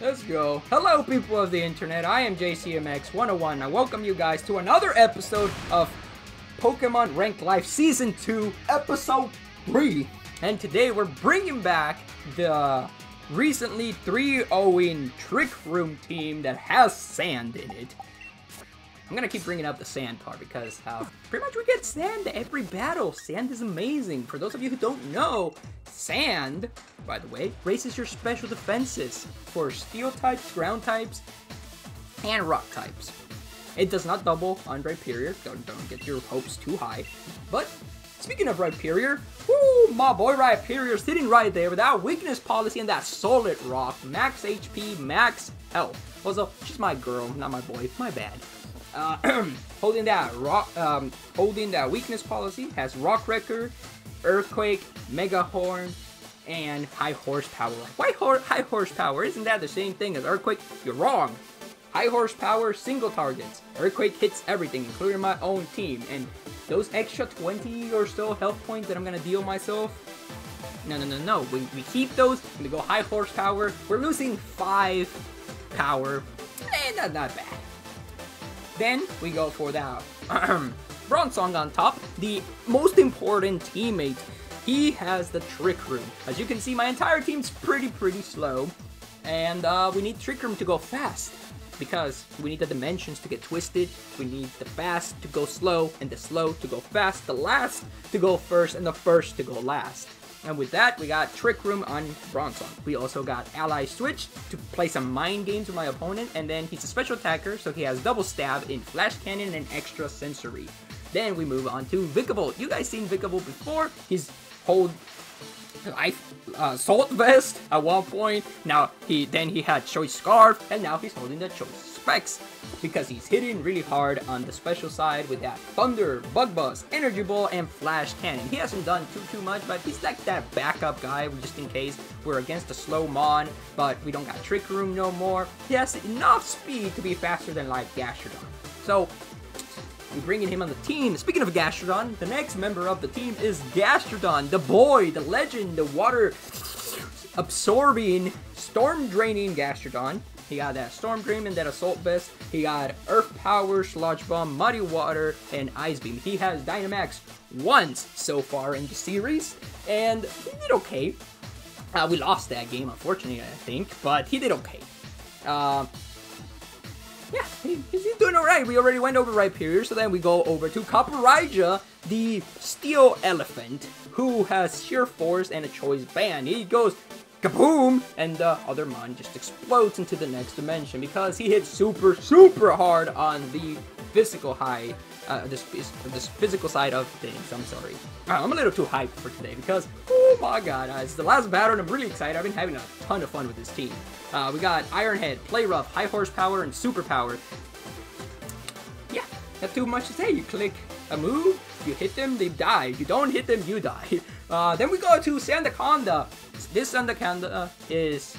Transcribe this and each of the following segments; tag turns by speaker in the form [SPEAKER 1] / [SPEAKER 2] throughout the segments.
[SPEAKER 1] Let's go. Hello, people of the internet. I am JCMX101. I welcome you guys to another episode of Pokemon Ranked Life Season 2, Episode 3. And today we're bringing back the recently 3-0ing Trick Room team that has sand in it. I'm gonna keep bringing up the sand part because pretty much we get sand every battle. Sand is amazing. For those of you who don't know, sand, by the way, raises your special defenses for steel types, ground types, and rock types. It does not double on Rhyperior. Don't get your hopes too high. But speaking of Rhyperior, woo, my boy Rhyperior sitting right there with that weakness policy and that solid rock, max HP, max health. Also, she's my girl, not my boy. My bad. Holding that weakness policy has Rock Wrecker, Earthquake, Mega Horn, and High Horsepower. Why High Horsepower? Isn't that the same thing as Earthquake? You're wrong. High Horsepower, single targets. Earthquake hits everything, including my own team. And those extra 20 or so health points that I'm gonna deal myself, no. We keep those, we go High Horsepower. We're losing 5 power. Not bad. Then we go for that Bronzong on top, the most important teammate. He has the Trick Room. As you can see, my entire team's pretty slow, and we need Trick Room to go fast because we need the dimensions to get twisted. We need the fast to go slow, and the slow to go fast, the last to go first, and the first to go last. And with that, we got Trick Room on Bronzong. We also got Ally Switch to play some mind games with my opponent, and then he's a special attacker, so he has double stab in Flash Cannon and extra sensory. Then we move on to Vikavolt. You guys seen Vikavolt before? He's hold Salt Vest at one point. Now he had Choice Scarf, and now he's holding the Choice Specs because he's hitting really hard on the special side with that Thunder, Bug Buzz, Energy Ball, and Flash Cannon. He hasn't done too much, but he's like that backup guy just in case we're against a slow Mon, but we don't got Trick Room no more. He has enough speed to be faster than like Gastrodon. So I'm bringing him on the team. Speaking of Gastrodon, the next member of the team is Gastrodon, the boy, the legend, the water absorbing, storm draining Gastrodon. He got that Storm Dream and that Assault Vest. He got Earth Power, Sludge Bomb, Muddy Water, and Ice Beam. He has Dynamax once so far in the series, and he did okay. We lost that game, unfortunately, I think, but he did okay. Yeah, he's doing alright. We already went over Rhyperior, so then we go over to Copperija, the Steel Elephant, who has Sheer Force and a Choice Band. He goes kaboom, and the other Mon just explodes into the next dimension because he hits super hard on the physical high, this physical side of things. I'm sorry. I'm a little too hyped for today because, oh my god, it's the last battle and I'm really excited. I've been having a ton of fun with this team. We got Iron Head, Play Rough, High Horsepower, and Super Power. Yeah, not too much to say. You click a move, you hit them, they die. You don't hit them, you die. Then we go to Sandaconda. This Sandaconda is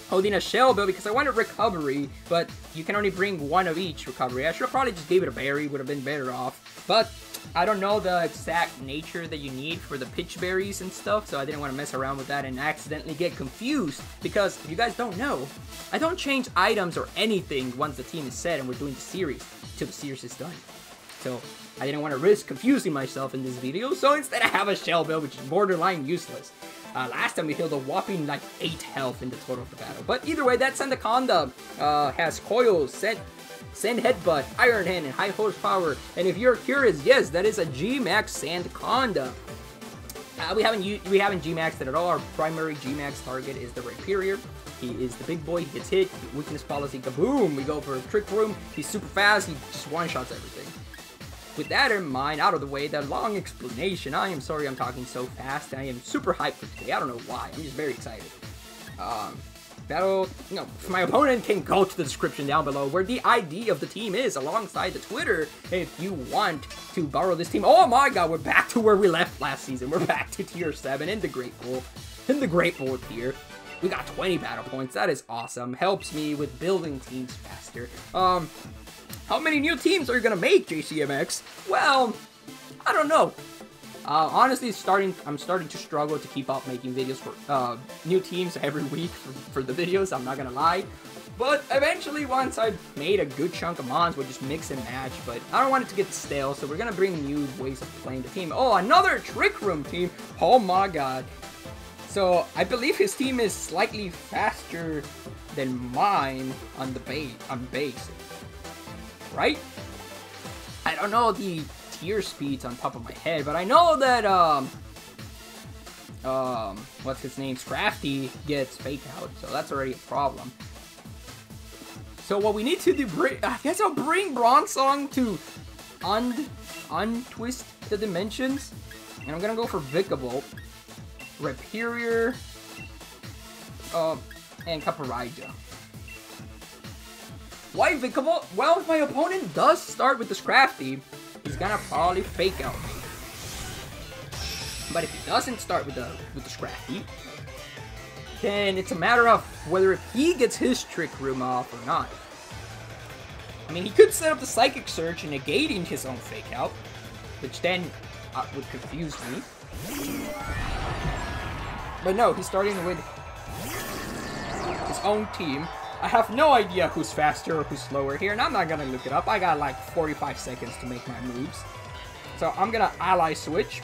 [SPEAKER 1] holding a Shell Bill because I wanted Recovery, but you can only bring one of each Recovery. I should have probably just gave it a berry, would have been better off. But I don't know the exact nature that you need for the pitch berries and stuff, so I didn't want to mess around with that and accidentally get confused. Because if you guys don't know, I don't change items or anything once the team is set and we're doing the series till the series is done. So I didn't want to risk confusing myself in this video, so instead I have a Shell Bill, which is borderline useless. Last time we healed a whopping like 8 health in the total of the battle. But either way, that Sandaconda has Coil, Send Headbutt, Iron Hand, and High Horsepower. And if you're curious, yes, that is a G-Max Sandaconda. We haven't G-Maxed it at all. Our primary G-Max target is the Rhyperior. He is the big boy, he hits hit, weakness policy, kaboom! We go for a Trick Room. He's super fast, he just one-shots everything. With that in mind, out of the way, that long explanation, I am sorry I'm talking so fast. I am super hyped for today. I don't know why. I'm just very excited. My opponent can go to the description down below where the ID of the team is alongside the Twitter if you want to borrow this team. Oh my god, we're back to where we left last season. We're back to tier 7 in the Greatball. In the Greatball tier. We got 20 battle points. That is awesome. Helps me with building teams faster. How many new teams are you gonna make, JCMX? Well, I don't know. Honestly, I'm starting to struggle to keep up making videos for new teams every week for the videos. I'm not gonna lie. But eventually, once I've made a good chunk of mons, we'll just mix and match. But I don't want it to get stale, so we're gonna bring new ways of playing the team. Oh, another Trick Room team! Oh my god! So I believe his team is slightly faster than mine on the base, right? I don't know the tier speeds on top of my head, but I know that what's his name? Scrafty gets fake out, so that's already a problem. So what we need to do, I guess I'll bring Bronzong to untwist the dimensions, and I'm gonna go for Vikavolt, Rhyperior, and Caparija. Why Vikavolt? Well, if my opponent does start with the Scrafty, he's gonna probably fake out me. But if he doesn't start with the Scrafty, then it's a matter of whether he gets his Trick Room off or not. I mean, he could set up the Psychic Surge negating his own fake out, which then would confuse me. But no, he's starting with his own team. I have no idea who's faster or who's slower here, and I'm not gonna look it up. I got like 45 seconds to make my moves. So I'm gonna Ally Switch,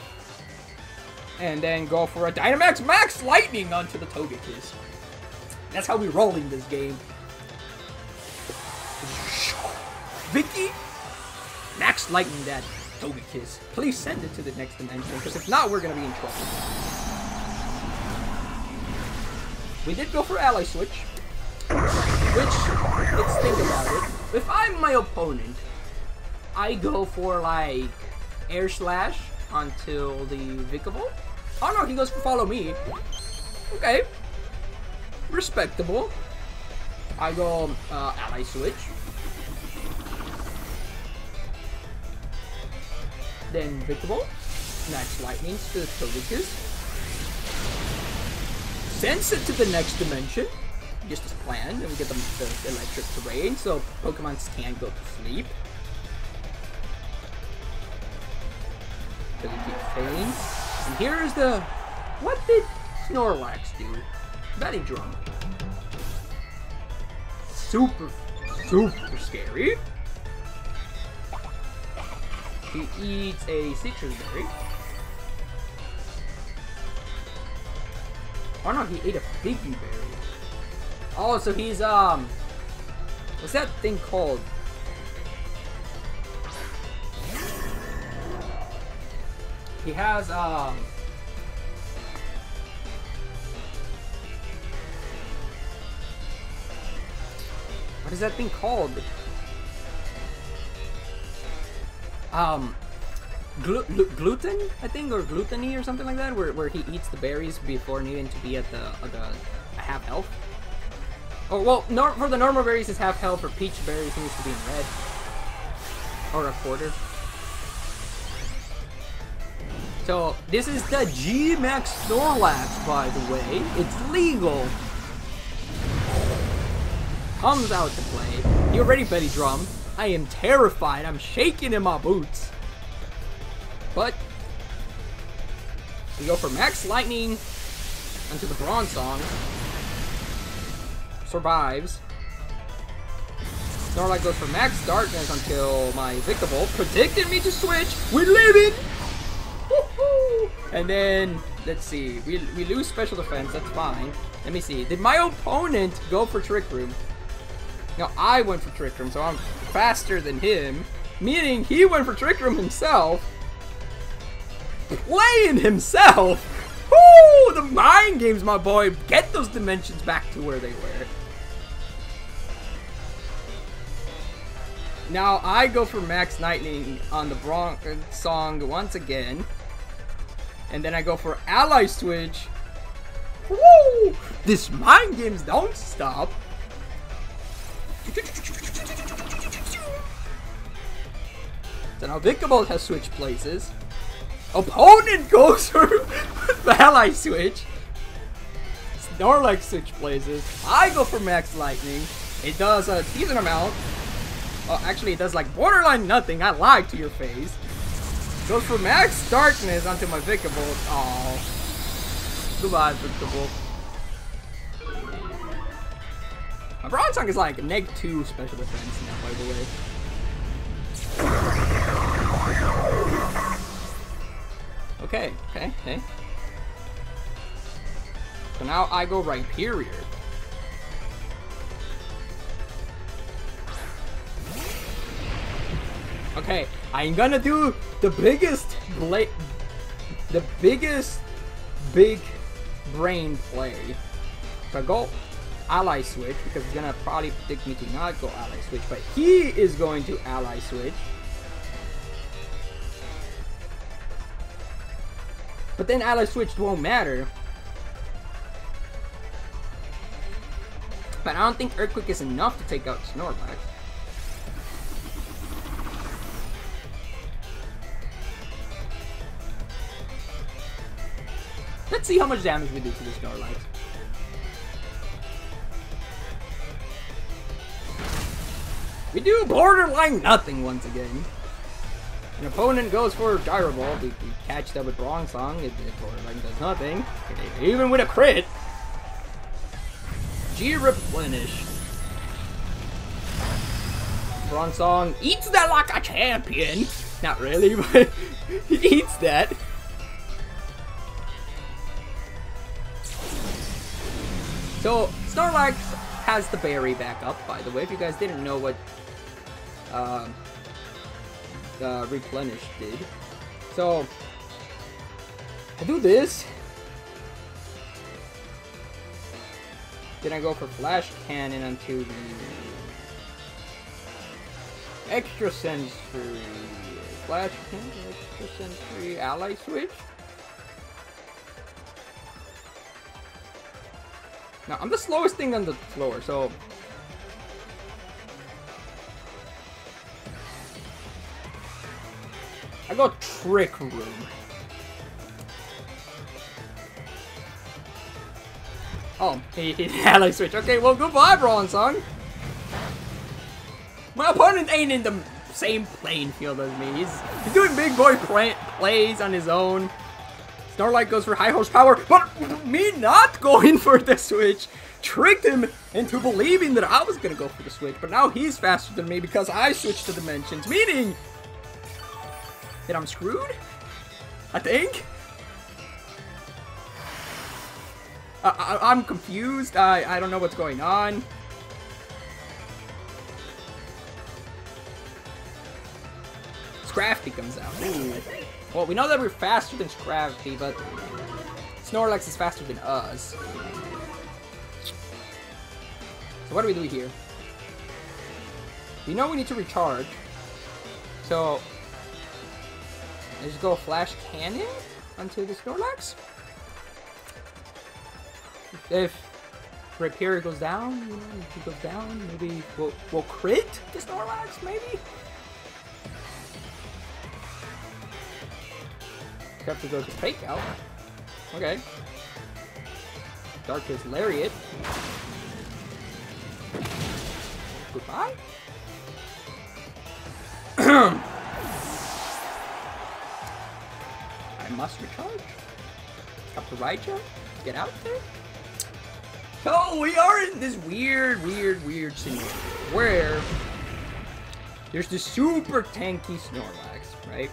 [SPEAKER 1] and then go for a Dynamax Max Lightning onto the Togekiss. That's how we roll in this game. Vicky, Max Lightning that Togekiss. Please send it to the next dimension, because if not, we're gonna be in trouble. We did go for Ally Switch, which, let's think about it. If I'm my opponent, I go for like Air Slash until the Vikavolt. Oh no, he goes for Follow Me. Okay, respectable. I go Ally Switch. Then Vikavolt, Max Lightning to the Togekiss. Sends it to the next dimension, just as planned, and we get the electric terrain, so Pokemon can't go to sleep. Because it keeps failing. And here's the... What did Snorlax do? Belly Drum. Super scary. He eats a citrus berry. Oh no, he ate a Piggy Berry. Oh, so he's, what's that thing called? He has, what is that thing called? Gluten, I think, or gluttony or something like that, where he eats the berries before needing to be at the half health. Oh well, for the normal berries it's half health. For peach berries he needs to be in red or a quarter. So this is the G-Max Snorlax, by the way. It's legal. Comes out to play. You ready, Betty Drum? I am terrified. I'm shaking in my boots. But we go for Max Lightning onto the Bronzong. Survives. Snorlax goes for Max Darkness until my Vikavolt predicted me to switch. We live it! Woohoo! And then, let's see. We lose Special Defense. That's fine. Let me see. Did my opponent go for Trick Room? No, I went for Trick Room, so I'm faster than him. Meaning he went for Trick Room himself. Playing himself! Woo! The mind games, my boy! Get those dimensions back to where they were. Now I go for Max Lightning on the Bronzong once again. And then I go for Ally Switch. Woo! This mind games don't stop. So now Vikavolt has switched places. Opponent goes for the Ally Switch. Snorlax switch places. I go for Max Lightning. It does a decent amount. Well, actually, it does like borderline nothing. I lied to your face. Goes for max darkness onto my Vikavolt. Oh. Goodbye, Vikavolt. My Bronzong is like -2 special defense now, by the way. Okay. So now I go Rhyperior. Okay, I'm gonna do the biggest big brain play. So I go Ally Switch because it's gonna probably predict me to not go Ally Switch, but he is going to Ally Switch. But then Ally Switch won't matter. But I don't think Earthquake is enough to take out Snorlax. Let's see how much damage we do to the Snorlax. We do borderline nothing once again. An opponent goes for Gyro Ball. We catch that with Bronzong. It borderline does nothing. Even with a crit. G-Replenish. Bronzong eats that like a champion. Not really, but he eats that. So, Snorlax has the berry back up, by the way, if you guys didn't know what Replenish did. So, I do this. Then I go for Flash Cannon onto the Extra Sensory. Flash Cannon, Extra Sensory, Ally Switch. Now, I'm the slowest thing on the floor, so... I go Trick Room. Oh, he Ally Switch. Okay, well, goodbye, Bronzong. My opponent ain't in the same playing field as me. He's doing big boy plays on his own. Snorlax goes for high horsepower, but me not going for the switch tricked him into believing that I was gonna go for the switch. But now he's faster than me because I switched to dimensions, meaning that I'm screwed, I think. I'm confused. I don't know what's going on. Scrafty comes out. Ooh. Well, we know that we're faster than Scrafty, but Snorlax is faster than us. So what do we do here? We know we need to recharge. So let's just go Flash Cannon onto the Snorlax. If Rhyperior goes down, you know, if he goes down, maybe we'll crit the Snorlax, maybe? Except to go to Fake Out. Okay. Darkest Lariat. Goodbye. I must recharge. Up to right jump. Get out there. So we are in this weird scenario where there's this super tanky Snorlax, right?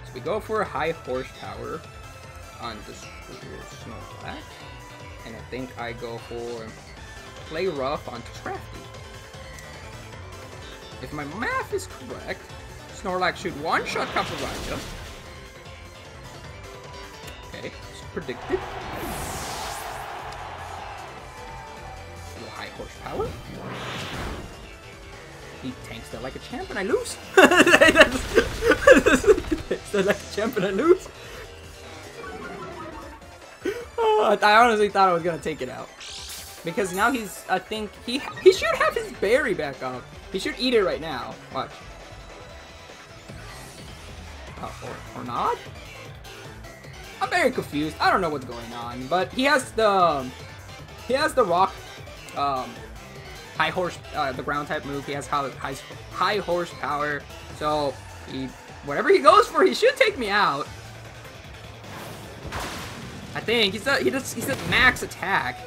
[SPEAKER 1] So we go for a high horsepower on the Snorlax, and I think I go for Play Rough onto Scrafty. If my math is correct, Snorlax should one-shot Caparanja. Okay, it's predicted. High horsepower. He tanks that like a champ and I lose. Tanks that like a champ and I lose. Oh, I honestly thought I was gonna take it out. Because now he's, I think, he should have his berry back up. He should eat it right now. Watch. Or not? I'm very confused. I don't know what's going on. But he has the rock, high horse, the ground type move. He has high horsepower. So he Whatever he goes for, he should take me out. I think he's at max attack.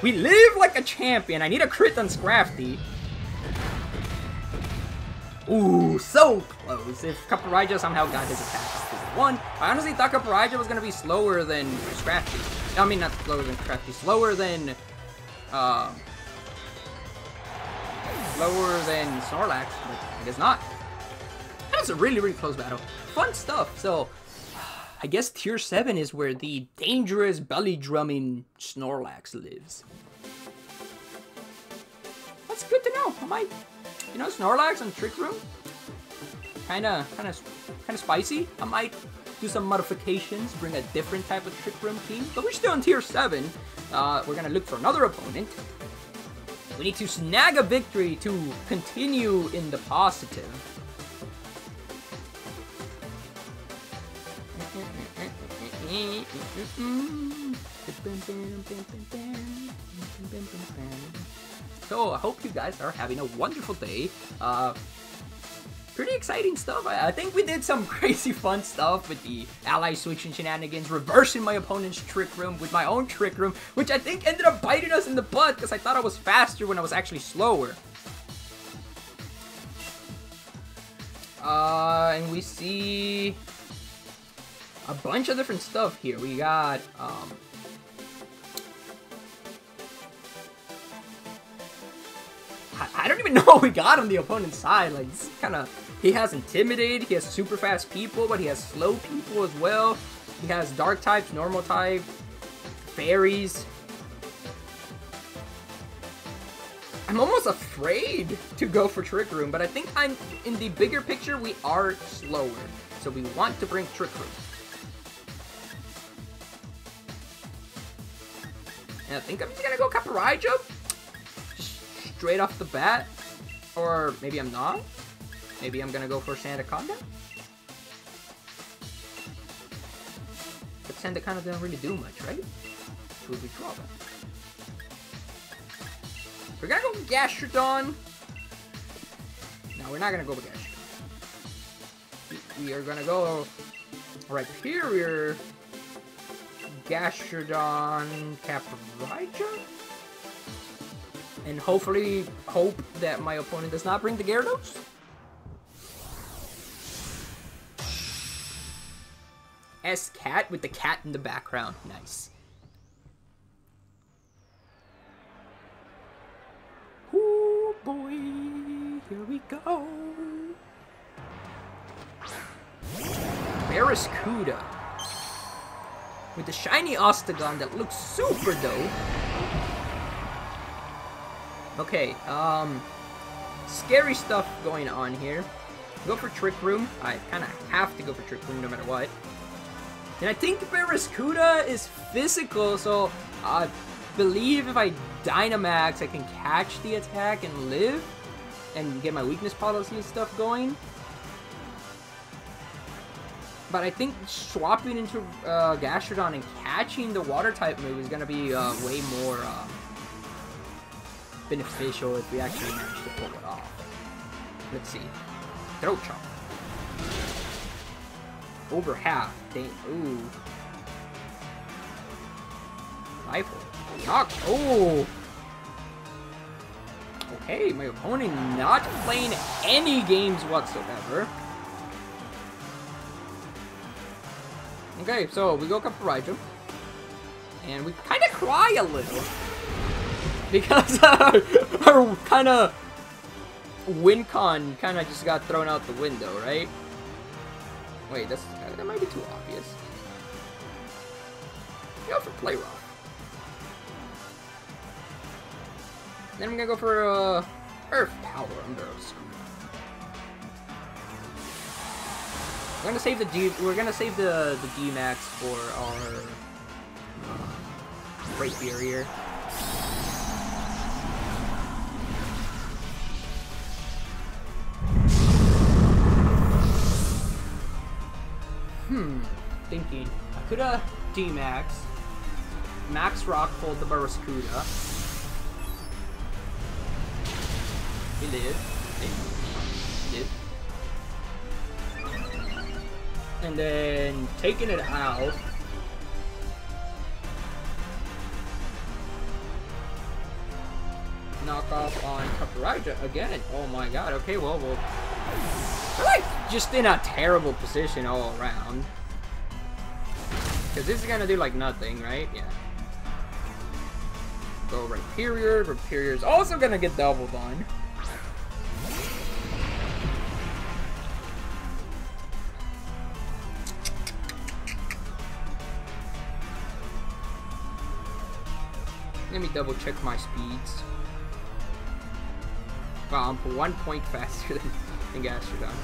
[SPEAKER 1] We live like a champion. I need a crit on Scrafty. Ooh, so close. If Caparija somehow got his attack up to 1. I honestly thought Caparija was gonna be slower than Scrafty. I mean, not slower than Scrafty. Slower than Snorlax, but I guess not. That was a really, really close battle. Fun stuff. So, I guess Tier 7 is where the dangerous belly-drumming Snorlax lives. That's good to know. I might, you know, Snorlax and Trick Room, kind of spicy. I might do some modifications, bring a different type of Trick Room team. But we're still in Tier 7. We're gonna look for another opponent. We need to snag a victory to continue in the positive. So I hope you guys are having a wonderful day. Pretty exciting stuff. I think we did some crazy fun stuff with the ally switching shenanigans, reversing my opponent's Trick Room with my own Trick Room, which I think ended up biting us in the butt because I thought I was faster when I was actually slower. And we see a bunch of different stuff here. We got, I don't even know what we got on the opponent's side. Like, this is kind of, he has Intimidate, he has super fast people, but he has slow people as well. He has dark types, normal type, fairies. I'm almost afraid to go for Trick Room, but I think in the bigger picture, we are slower. So we want to bring Trick Room. And I think I'm just gonna go Caparija. Just straight off the bat. Or maybe I'm not. Maybe I'm gonna go for Sandaconda. But Sandaconda doesn't really do much, right? So we draw that. We're gonna go Gastrodon. No, we're not gonna go with Gastrodon. We are gonna go Rhyperior, Gastrodon, Caparija, and hopefully hope that my opponent does not bring the Gyarados. S-Cat with the cat in the background. Nice. Ooh boy, here we go. Barraskewda with the shiny Ostagon that looks super dope. Okay, scary stuff going on here. Go for Trick Room. I kind of have to go for Trick Room no matter what. And I think Barraskewda is physical, so I believe if I Dynamax, I can catch the attack and live, and get my weakness policy and stuff going. But I think swapping into Gastrodon and catching the Water-type move is going to be way more beneficial if we actually manage to pull it off. Let's see. Throat Chop. Over half. Dang. Ooh. Rifle. Knock. Oh. Okay, my opponent not playing any games whatsoever. Okay, so we go Caparija. And we kind of cry a little. Because our kind of win con kind of just got thrown out the window, right? Wait, that might be too obvious. Go for Play Rough. Then I'm gonna go for Earth Power on Barraskewda. We're gonna save the D Max for our Great Barrier. Thinking. I could have D-Max. Max Rock pulled the Barraskewda. He lived. He lived. And then taking it out. Knock off on Kakarija again. Oh my god. Okay, well, we're like just in a terrible position all around. Because this is gonna do like nothing, right? Yeah. Go Rhyperior. Rhyperior's also gonna get doubled on. Let me double check my speeds. Wow, I'm 1 point faster than Gastrodon.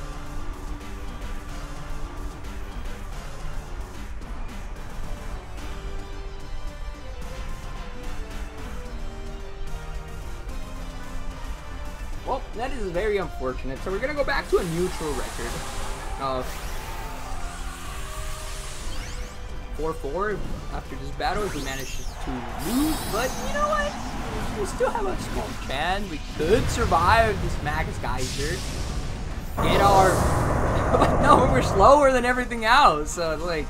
[SPEAKER 1] Well, that is very unfortunate. So we're gonna go back to a neutral record of 4-4 after this battle. If we manage to lose, but you know what? We still have a small chance. We could survive this Max Geyser. Get our... But no, we're slower than everything else. So it's like...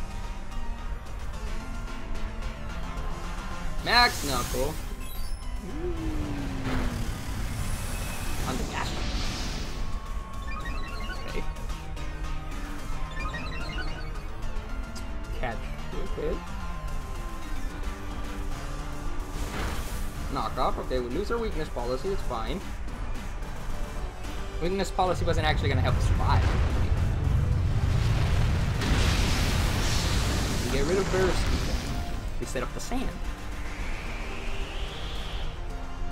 [SPEAKER 1] Max Knuckle. On the gas. Okay. Catch. Okay. Knock off. Okay, we lose our weakness policy. It's fine. Weakness policy wasn't actually going to help us survive. We get rid of burst. We set up the sand.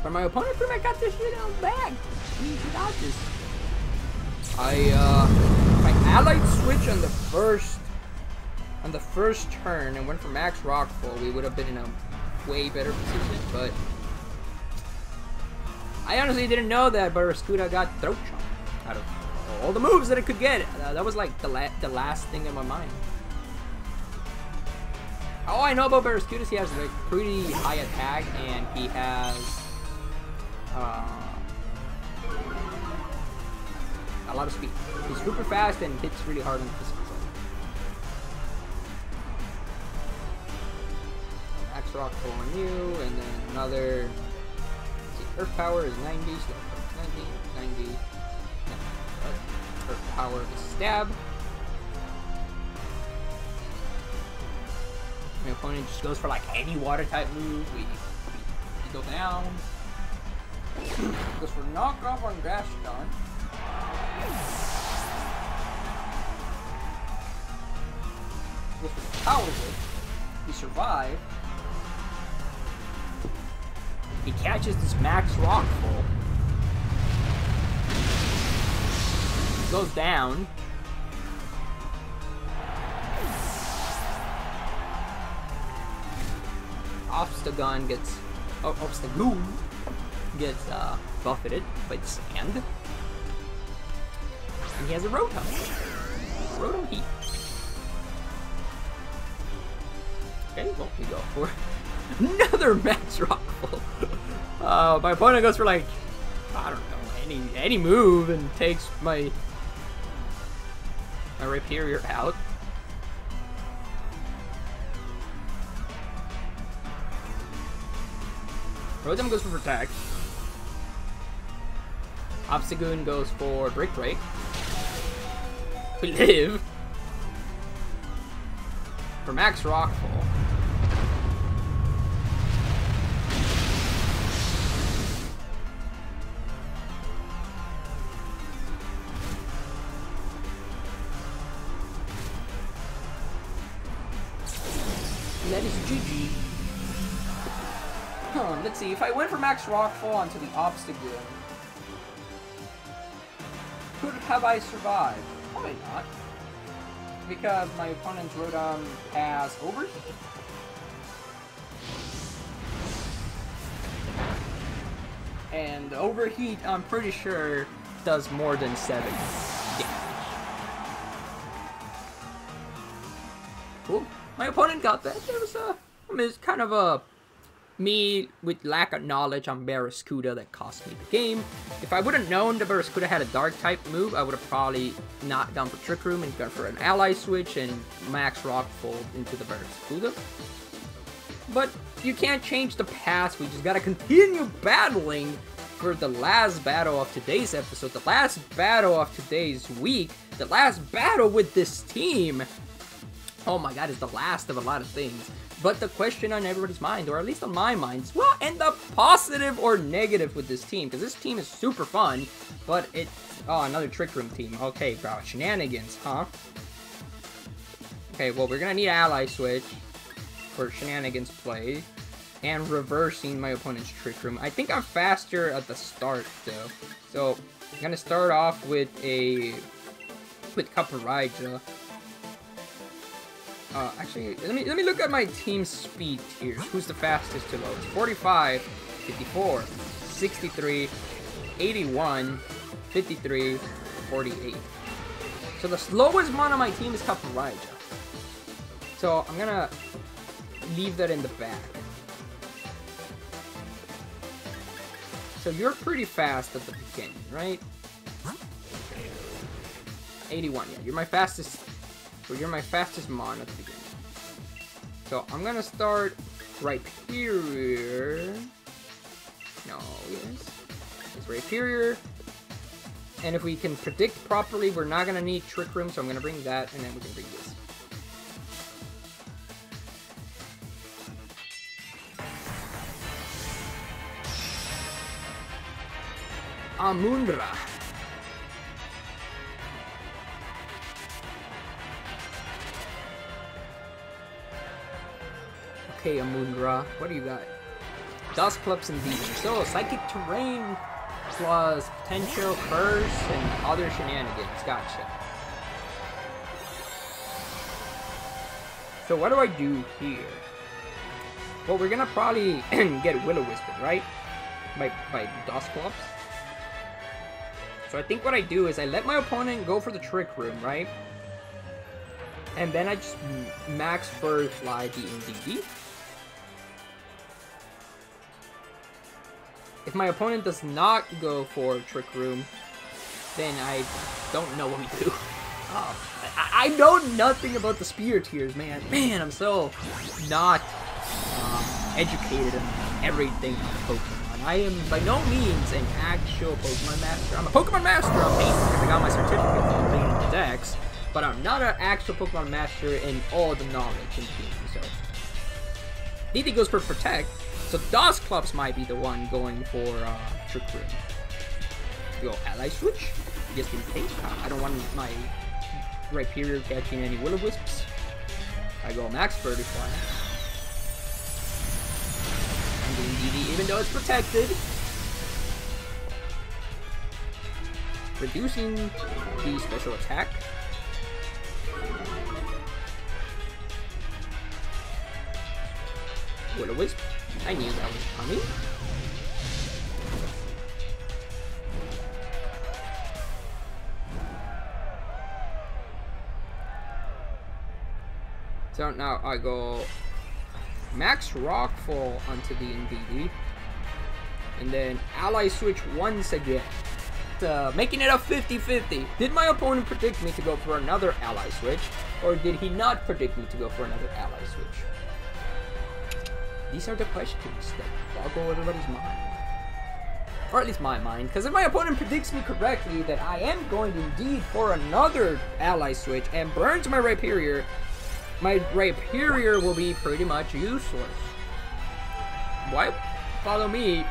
[SPEAKER 1] But my opponent pretty much got this shit out of the bag. He got this. My allied switch on the first turn and went for Max Rockfall, we would have been in a way better position, but I honestly didn't know that Barraskewda got Throat Chomp out of all the moves that it could get. That was like the last thing in my mind. All I know about Barraskewda is he has like pretty high attack and he has a lot of speed. He's super fast and hits really hard on the physical side. Max Rockfall on you, and then another. Earth Power is 90, so 90, 90. Earth Power is Stab. My opponent just goes for like any water type move. We go down. Goes for knockoff on Gastrodon. Goes for Power Whip. We survive. He catches this Max Rockfall. Goes down. Obstagoon gets... Oh, Obstagoon gets buffeted by the sand. And he has a Rotom. Rotom Heat. Okay, well, we go for another Max Rockfall. My opponent goes for like, I don't know, any move and takes my Rhyperior out. Rotom goes for Protect. Obstagoon goes for Break. We live for Max Rockfall. And that is GG. Let's see, if I went for Max Rockfall onto the Obstagoon, could have I survived? Probably not. Because my opponent's Rotom has Overheat. And Overheat, I'm pretty sure, does more than 7 damage. Cool. My opponent got that. It was kind of a me, with lack of knowledge on Barraskewda, that cost me the game. If I would have known the Barraskewda had a dark type move, I would have probably not gone for Trick Room and gone for an ally switch and max Rockfold into the Barraskewda. But you can't change the past, we just gotta continue battling for the last battle of today's episode, the last battle of today's week, the last battle with this team. Oh my god, it's the last of a lot of things. But the question on everybody's mind, or at least on my mind, is will I end up positive or negative with this team? Because this team is super fun, but it's... Oh, another Trick Room team. Okay, bro. Shenanigans, huh? Okay, well, we're gonna need ally switch for Shenanigans play. And reversing my opponent's Trick Room. I think I'm faster at the start, though. So, I'm gonna start off with Caparija. Actually, let me look at my team speed tiers. Who's the fastest to load? 45, 54, 63, 81, 53, 48. So the slowest one on my team is Caparija. So I'm gonna leave that in the back. So you're pretty fast at the beginning, right? 81, yeah. You're my fastest mon at the beginning. So I'm gonna start Rhyperior. No, yes. It's Rhyperior. And if we can predict properly, we're not gonna need Trick Room, so I'm gonna bring that, and then we can bring this. Amundra. Okay, Amundra, what do you got? Dusclops and Beating. So, Psychic Terrain plus Potential Curse and other shenanigans. Gotcha. So what do I do here? Well, we're gonna probably get Will-O-Wisp, right? By Dusclops. So I think what I do is I let my opponent go for the Trick Room, right? And then I just max Furry Fly the DD. If my opponent does not go for Trick Room, then I don't know what we do. I know nothing about the spear tiers, man. Man, I'm so not educated on everything on Pokemon. I am by no means an actual Pokemon master. I'm a Pokemon master on paper because I got my certificate for playing the decks, but I'm not an actual Pokemon master in all the knowledge in the game. So DD goes for Protect. So Dusclops might be the one going for Trick Room. Go Ally Switch, just in case. I don't want my Rhyperior catching any Will-O-Wisps. I go Max Furry Fly. I'm doing DD even though it's protected. Reducing the special attack. Will-O-Wisp. I knew that was coming. So now I go Max Rockfall onto the NVD. And then Ally Switch once again. Making it a 50-50. Did my opponent predict me to go for another Ally Switch? Or did he not predict me to go for another Ally Switch? These are the questions that boggle everybody's mind. Or at least my mind. Because if my opponent predicts me correctly that I am going indeed for another Ally Switch and burns my Rhyperior will be pretty much useless. Why follow me?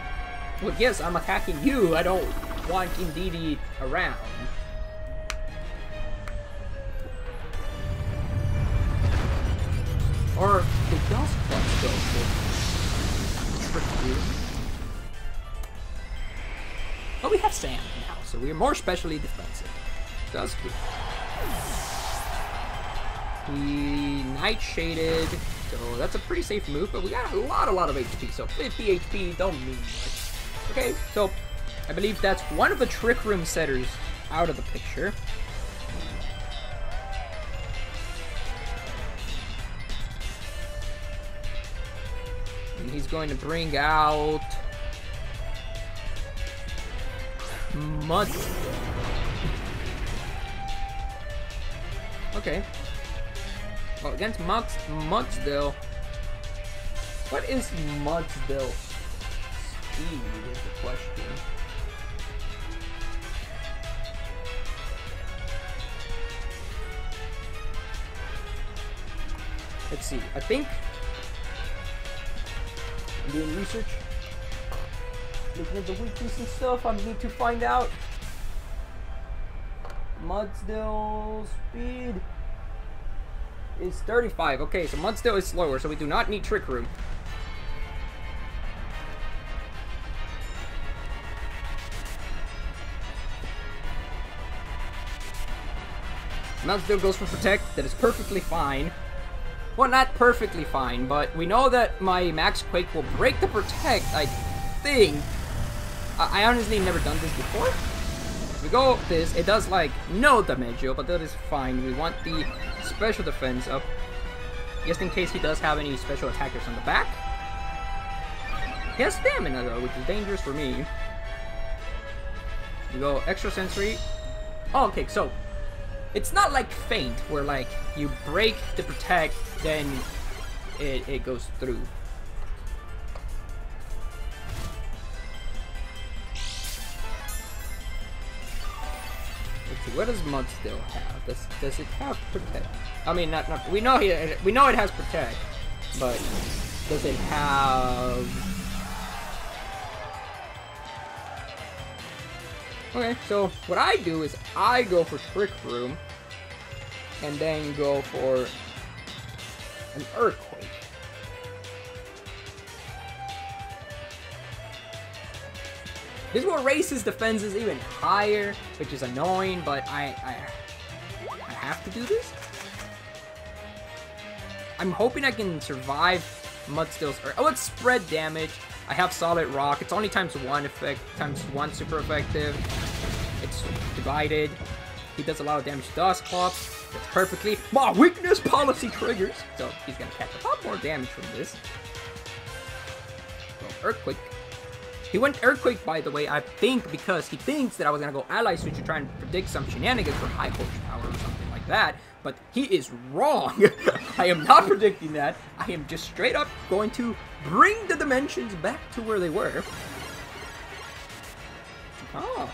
[SPEAKER 1] Well, yes, I'm attacking you. I don't want Indeedee around. Or the Dusclops go for Trick Room. But we have Sand now, so we are more specially defensive. Dusclops. We Nightshaded, so that's a pretty safe move, but we got a lot of HP, so 50 HP don't mean much. Okay, so I believe that's one of the Trick Room setters out of the picture. he's going to bring out Mud. Okay. Well, against Mudsdale. What is Mudsdale's speed is the question. Let's see. I think I'm doing research. Looking at the weakness and stuff, I need to find out. Mudsdale's speed is 35. Okay, so Mudsdale is slower, so we do not need Trick Room. Mudsdale goes for Protect. That is perfectly fine. Well, not perfectly fine, but we know that my Max Quake will break the Protect, I think. I honestly never done this before. If we go this, it does like no damage, but that is fine. We want the special defense up, just in case he does have any special attackers on the back. He has stamina though, which is dangerous for me. We go extra sensory. Oh, okay, so it's not like Feint, where like you break the Protect, then it goes through. Let's see, what does Mudsdale have? Does it have Protect? I mean, not we know it has Protect, but does it have? Okay, so what I do is I go for Trick Room, and then go for an Earthquake. This will raise his defenses even higher, which is annoying, but I have to do this. I'm hoping I can survive Mudsdale's Earth. Oh, it's spread damage. I have Solid Rock. It's only ×1 effect, ×1 super effective. It's divided. He does a lot of damage to Dustclops. That's perfectly. My weakness policy triggers. So he's gonna catch a lot more damage from this. So, Earthquake. He went Earthquake, by the way, I think because he thinks that I was gonna go Ally Switch to try and predict some shenanigans for high horsepower or something like that. But he is wrong. I am not predicting that. I am just straight up going to bring the dimensions back to where they were. Oh.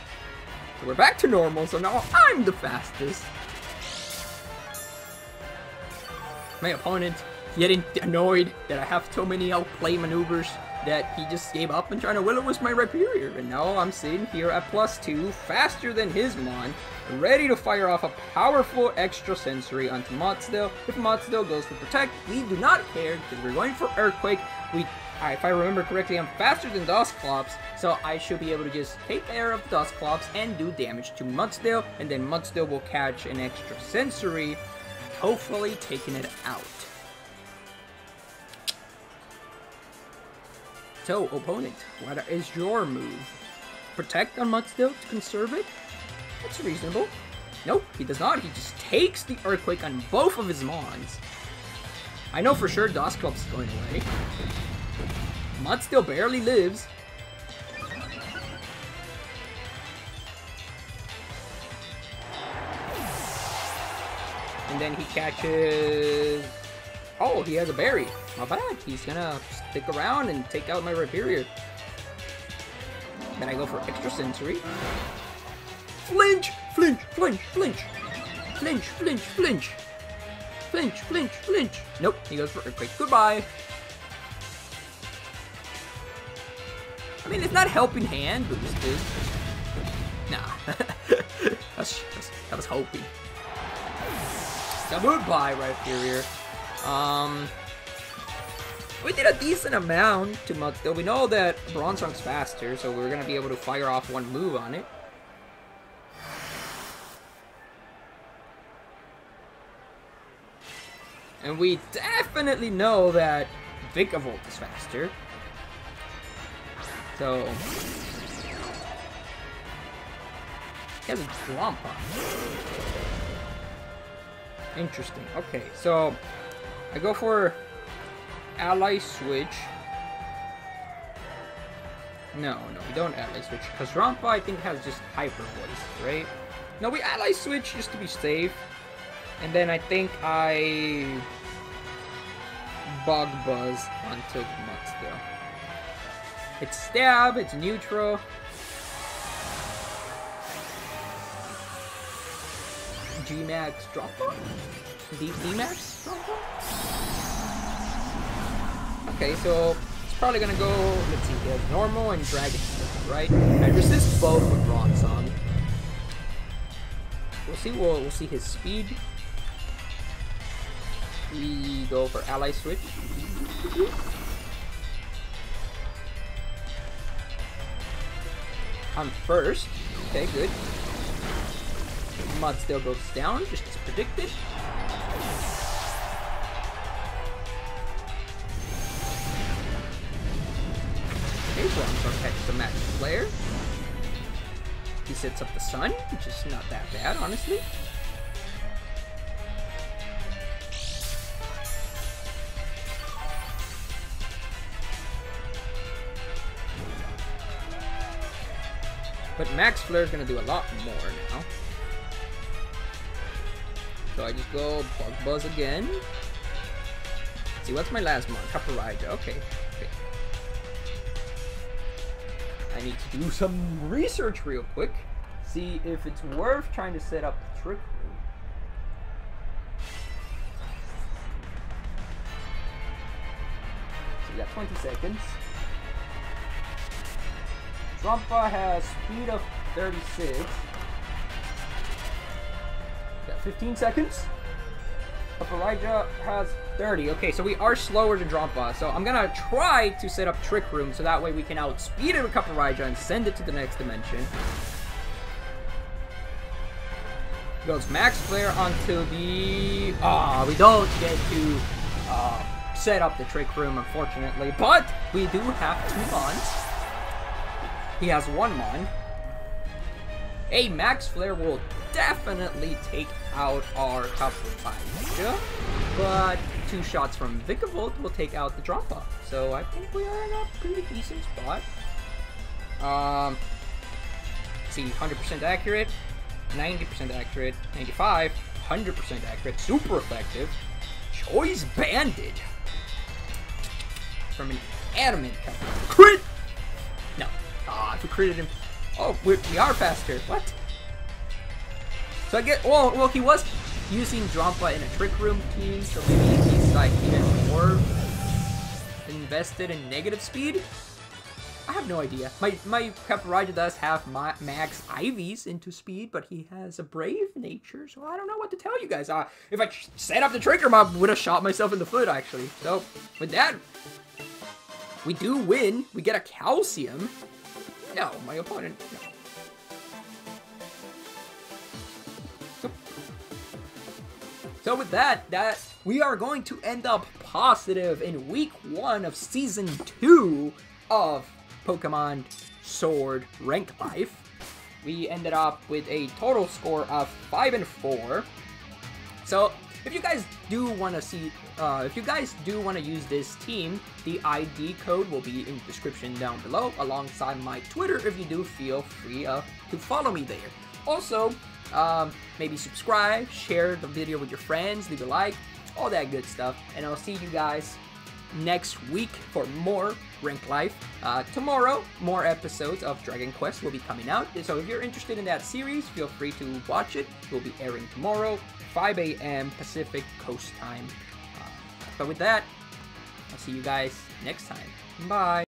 [SPEAKER 1] So we're back to normal, so now I'm the fastest. My opponent getting annoyed that I have so many outplay maneuvers that he just gave up and trying to will-o-wisp my Rhyperior. And now I'm sitting here at +2, faster than his Mon, ready to fire off a powerful extra sensory onto Mudsdale. If Mudsdale goes for Protect, we do not care because we're going for Earthquake. If I remember correctly, I'm faster than Dustclops, so I should be able to just take care of Dustclops and do damage to Mudsdale, and then Mudsdale will catch an extra sensory, hopefully taking it out. So, opponent, what is your move? Protect on Mudsdale to conserve it? That's reasonable. Nope, he does not. He just takes the Earthquake on both of his Mons. I know for sure Dustclops is going away. Mudsdale barely lives. And then he catches... Oh, he has a berry. Not bad. He's gonna stick around and take out my Rhyperior. Then I go for extra sensory. Flinch! Flinch! Flinch! Flinch! Flinch! Flinch! Flinch! Flinch! Flinch! Flinch! Nope, he goes for Earthquake. Goodbye! I mean, it's not helping hand boosted. Nah. I was hoping. So goodbye, Rhyperior. We did a decent amount to Mudsdale. We know that Bronzerock's faster, so we're gonna be able to fire off one move on it. And we definitely know that Vikavolt is faster. So he has a Dwampa. Interesting. Okay, so I go for Ally Switch No, we don't ally switch, because Rampa, I think, has just hyper voice, right? No, we ally switch just to be safe. And then I think I Bug Buzz onto Mudstill. It's stab, it's neutral. G-Max drop off? D-Max drop off? Okay, so it's probably gonna go, let's see, he has normal and dragon, right? I resist both with Bronze Song. We'll see his speed. We go for ally switch. I'm first. Okay, good. Mud still goes down, just as predicted. Okay, Bronzor catches the max flare. He sets up the sun, which is not that bad, honestly. But Max Flare is going to do a lot more now. So I just go Bug Buzz again. Let's see, what's my last one? Caparija. Okay. I need to do some research real quick. See if it's worth trying to set up the trick room. So we got 20 seconds. Trumpa has speed of 36. Got 15 seconds. Caparija has 30. Okay, so we are slower than Trumpa. So I'm gonna try to set up Trick Room so that way we can outspeed it with Caparija and send it to the next dimension. Goes Max Flare onto the... we don't get to set up the Trick Room, unfortunately. But we do have 2 Mons. He has 1 Mon. A Max Flare will definitely take out our Caparija, but 2 shots from Vikavolt will take out the drop-off. So I think we are in a pretty decent spot. See, 100% accurate, 90% accurate, 95, 100% accurate, super effective. Choice Banded from an adamant Caparija. Crit! No. If we critted him. Oh, we are faster. What? So I get. Well, he was using Drampa in a Trick Room team, so maybe he's like even more invested in negative speed. I have no idea. My Caparija does have max IVs into speed, but he has a brave nature, so I don't know what to tell you guys. If I set up the Trick Room, I would have shot myself in the foot, actually. So, with that, we do win. We get a Calcium. No, my opponent, no. So with that, we are going to end up positive in week 1 of season 2 of Pokemon Sword Rank Life. We ended up with a total score of 5 and 4. So if you guys do want to see, if you guys do want to use this team, the ID code will be in the description down below, alongside my Twitter. If you do, feel free to follow me there. Also, maybe subscribe, share the video with your friends, leave a like, all that good stuff. And I'll see you guys next week for more Rank Life. Tomorrow, more episodes of Dragon Quest will be coming out. So if you're interested in that series, feel free to watch it. It will be airing tomorrow, 5 a.m. Pacific Coast Time. But with that, I'll see you guys next time. Bye!